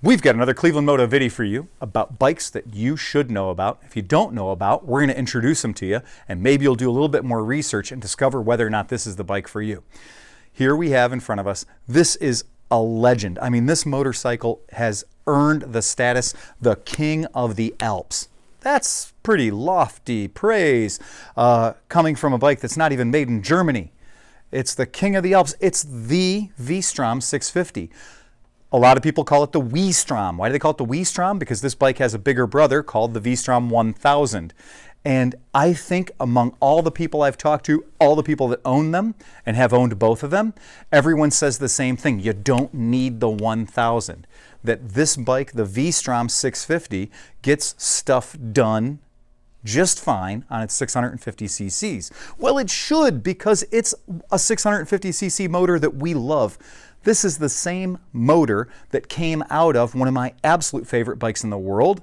We've got another ClevelandMoto video for you about bikes that you should know about. If you don't know about, we're going to introduce them to you, and maybe you'll do a little bit more research and discover whether or not this is the bike for you. Here we have in front of us, this is a legend. I mean, this motorcycle has earned the status, the king of the Alps. That's pretty lofty praise coming from a bike that's not even made in Germany. It's the king of the Alps. It's the V-Strom 650. A lot of people call it the V-Strom. Why do they call it the V-Strom? Because this bike has a bigger brother called the V-Strom 1000. And I think among all the people I've talked to, all the people that own them and have owned both of them, everyone says the same thing. You don't need the 1000. That this bike, the V-Strom 650, gets stuff done just fine on its 650 cc's. Well, it should, because it's a 650 cc motor that we love. This is the same motor that came out of one of my absolute favorite bikes in the world,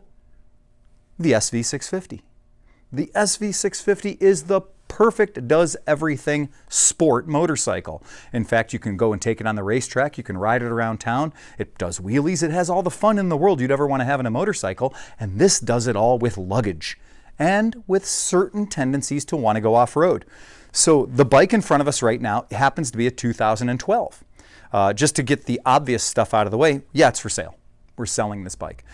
the SV650. The SV650 is the perfect does-everything sport motorcycle. In fact, you can go and take it on the racetrack, you can ride it around town, it does wheelies, it has all the fun in the world you'd ever want to have in a motorcycle, and this does it all with luggage and with certain tendencies to want to go off-road. So the bike in front of us right now happens to be a 2012. Just to get the obvious stuff out of the way, yeah, it's for sale. We're selling this bike.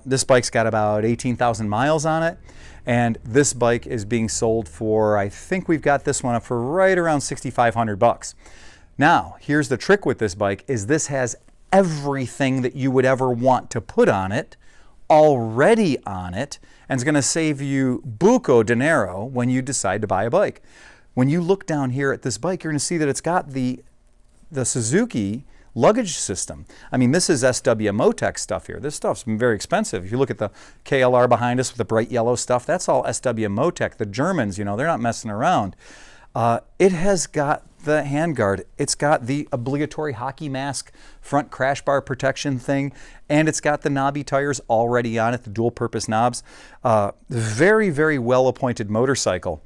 This bike's got about 18,000 miles on it, and this bike is being sold for, I think we've got this one up for right around 6,500 bucks. Now, here's the trick with this bike, is this has everything that you would ever want to put on it already on it, and it's going to save you buco dinero when you decide to buy a bike. When you look down here at this bike, you're going to see that it's got the Suzuki luggage system. I mean, this is SW-Motech stuff here. This stuff's been very expensive. If you look at the KLR behind us with the bright yellow stuff, that's all SW-Motech. The Germans, you know, they're not messing around. It has got the handguard. It's got the obligatory hockey mask front crash bar protection thing, and it's got the knobby tires already on it, the dual purpose knobs. Very, very well appointed motorcycle.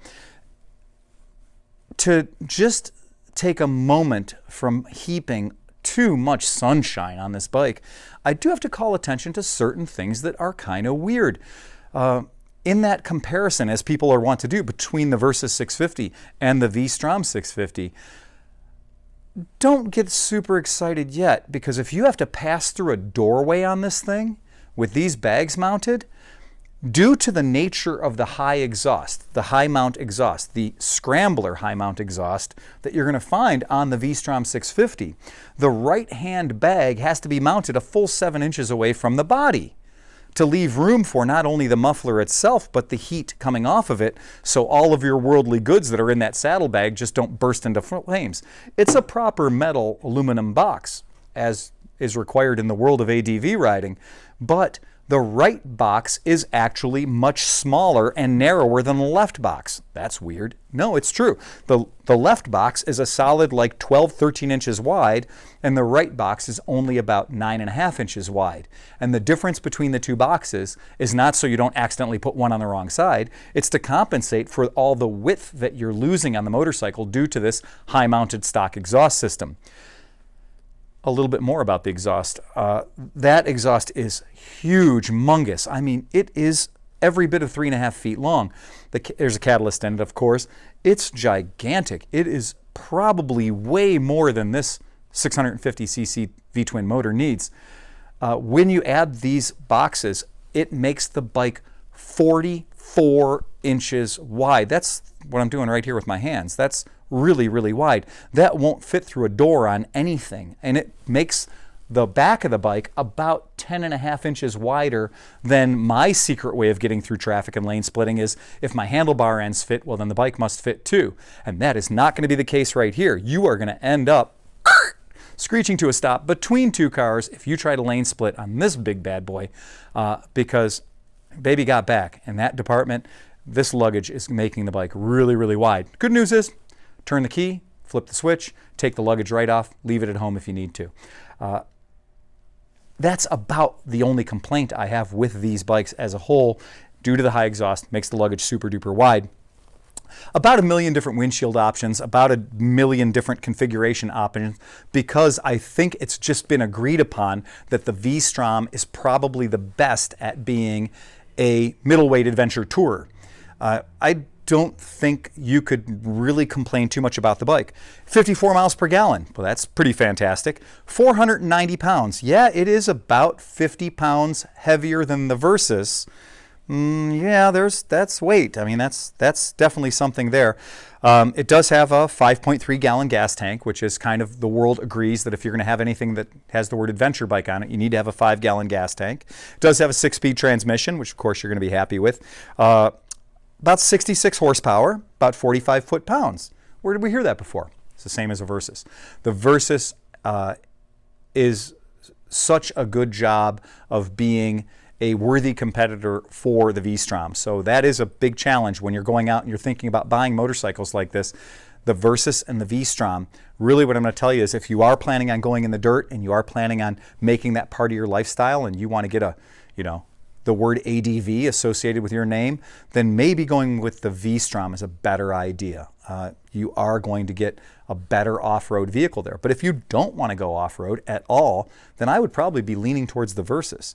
To just take a moment from heaping too much sunshine on this bike, I do have to call attention to certain things that are kind of weird. In that comparison, as people are wont to do, between the Versys 650 and the V-Strom 650, don't get super excited yet, because if you have to pass through a doorway on this thing with these bags mounted, due to the nature of the high exhaust, the high mount exhaust, the scrambler high mount exhaust that you're going to find on the V-Strom 650, the right hand bag has to be mounted a full 7 inches away from the body to leave room for not only the muffler itself, but the heat coming off of it, so all of your worldly goods that are in that saddlebag just don't burst into flames. It's a proper metal aluminum box, as is required in the world of ADV riding, but the right box is actually much smaller and narrower than the left box. That's weird. No, it's true. The left box is a solid like 12, 13 inches wide, and the right box is only about 9.5 inches wide. And the difference between the two boxes is not so you don't accidentally put one on the wrong side. It's to compensate for all the width that you're losing on the motorcycle due to this high-mounted stock exhaust system. A little bit more about the exhaust. That exhaust is huge, humongous. I mean, it is every bit of 3.5 feet long. There's a catalyst in it, of course. It's gigantic. It is probably way more than this 650cc V-twin motor needs. When you add these boxes, it makes the bike 44 inches wide. That's what I'm doing right here with my hands. That's really, really wide. That won't fit through a door on anything, and it makes the back of the bike about 10.5 inches wider than my secret way of getting through traffic and lane splitting is, if my handlebar ends fit, well then the bike must fit too. And that is not going to be the case right here. You are going to end up screeching to a stop between two cars if you try to lane split on this big bad boy, because baby got back in that department. This luggage is making the bike really, really wide. Good news is, turn the key, flip the switch, take the luggage right off, leave it at home if you need to. That's about the only complaint I have with these bikes as a whole. Due to the high exhaust, makes the luggage super duper wide. about 1 million different windshield options, about 1 million different configuration options, because I think it's just been agreed upon that the V-Strom is probably the best at being a middleweight adventure tourer. I don't think you could really complain too much about the bike. 54 miles per gallon, well, that's pretty fantastic. 490 pounds, yeah, it is about 50 pounds heavier than the Versus. Yeah, that's weight. I mean, that's definitely something there. It does have a 5.3 gallon gas tank, which is kind of, the world agrees that if you're going to have anything that has the word adventure bike on it, you need to have a 5 gallon gas tank. It does have a 6-speed transmission, which of course you're going to be happy with. About 66 horsepower, about 45 foot-pounds. Where did we hear that before? It's the same as a Versus. The Versus is such a good job of being a worthy competitor for the V-Strom. So that is a big challenge when you're going out and you're thinking about buying motorcycles like this. The Versus and the V-Strom, really what I'm going to tell you is, if you are planning on going in the dirt and you are planning on making that part of your lifestyle and you want to get a, the word ADV associated with your name, then maybe going with the V-Strom is a better idea. You are going to get a better off-road vehicle there. But if you don't want to go off-road at all, then I would probably be leaning towards the Versus.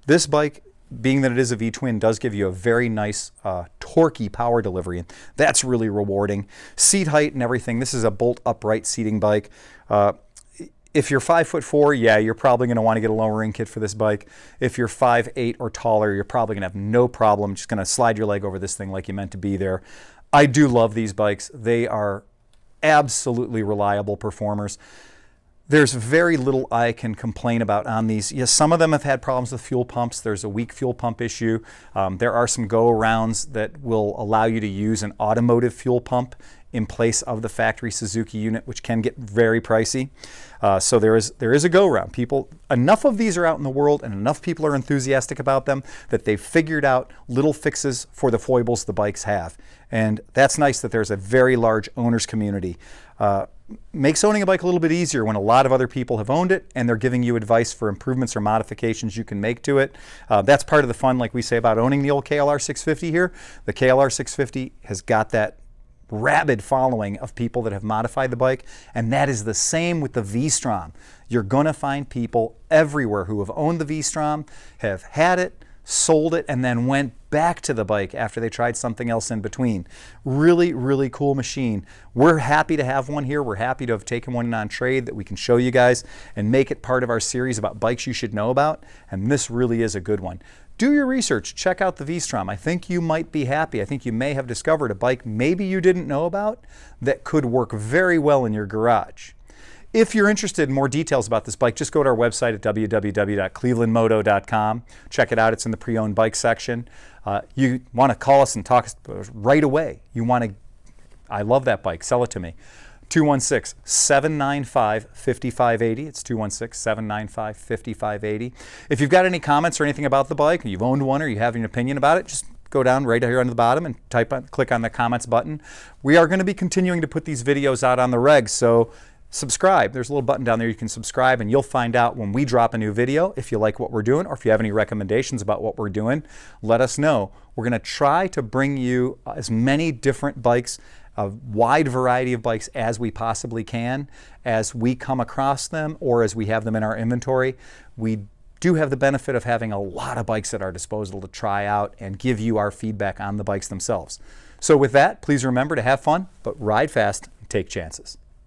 This bike, being that it is a V-twin, does give you a very nice torquey power delivery, and that's really rewarding. Seat height and everything, this is a bolt upright seating bike. If you're 5'4", yeah, you're probably going to want to get a lowering kit for this bike. If you're 5'8" or taller, you're probably going to have no problem just going to slide your leg over this thing like you meant to be there. I do love these bikes. They are absolutely reliable performers. There's very little I can complain about on these. Yes, some of them have had problems with fuel pumps. There's a weak fuel pump issue. There are some go-arounds that will allow you to use an automotive fuel pump in place of the factory Suzuki unit, which can get very pricey. So there is a go-around. Enough of these are out in the world and enough people are enthusiastic about them that they've figured out little fixes for the foibles the bikes have. And that's nice that there's a very large owners community. Makes owning a bike a little bit easier when a lot of other people have owned it and they're giving you advice for improvements or modifications you can make to it. That's part of the fun, like we say about owning the old KLR 650 here. The KLR 650 has got that rabid following of people that have modified the bike, and that is the same with the V-Strom. You're going to find people everywhere who have owned the V-Strom, have had it, sold it, and then went back to the bike after they tried something else in between. Really, really cool machine. We're happy to have one here. We're happy to have taken one in on trade that we can show you guys and make it part of our series about bikes you should know about, and this really is a good one. Do your research. Check out the V-Strom. I think you might be happy. I think you may have discovered a bike maybe you didn't know about that could work very well in your garage. If you're interested in more details about this bike, just go to our website at www.clevelandmoto.com. Check it out. It's in the pre-owned bike section. You want to call us and talk right away. I love that bike. Sell it to me. 216-795-5580. It's 216-795-5580. If you've got any comments or anything about the bike, or you've owned one or you have an opinion about it, just go down right here on the bottom and click on the comments button. We are going to be continuing to put these videos out on the reg, so subscribe. There's a little button down there you can subscribe, and you'll find out when we drop a new video. If you like what we're doing, or if you have any recommendations about what we're doing, let us know. We're going to try to bring you as many different bikes, a wide variety of bikes as we possibly can, as we come across them or as we have them in our inventory. We do have the benefit of having a lot of bikes at our disposal to try out and give you our feedback on the bikes themselves. So with that, please remember to have fun, but ride fast and take chances.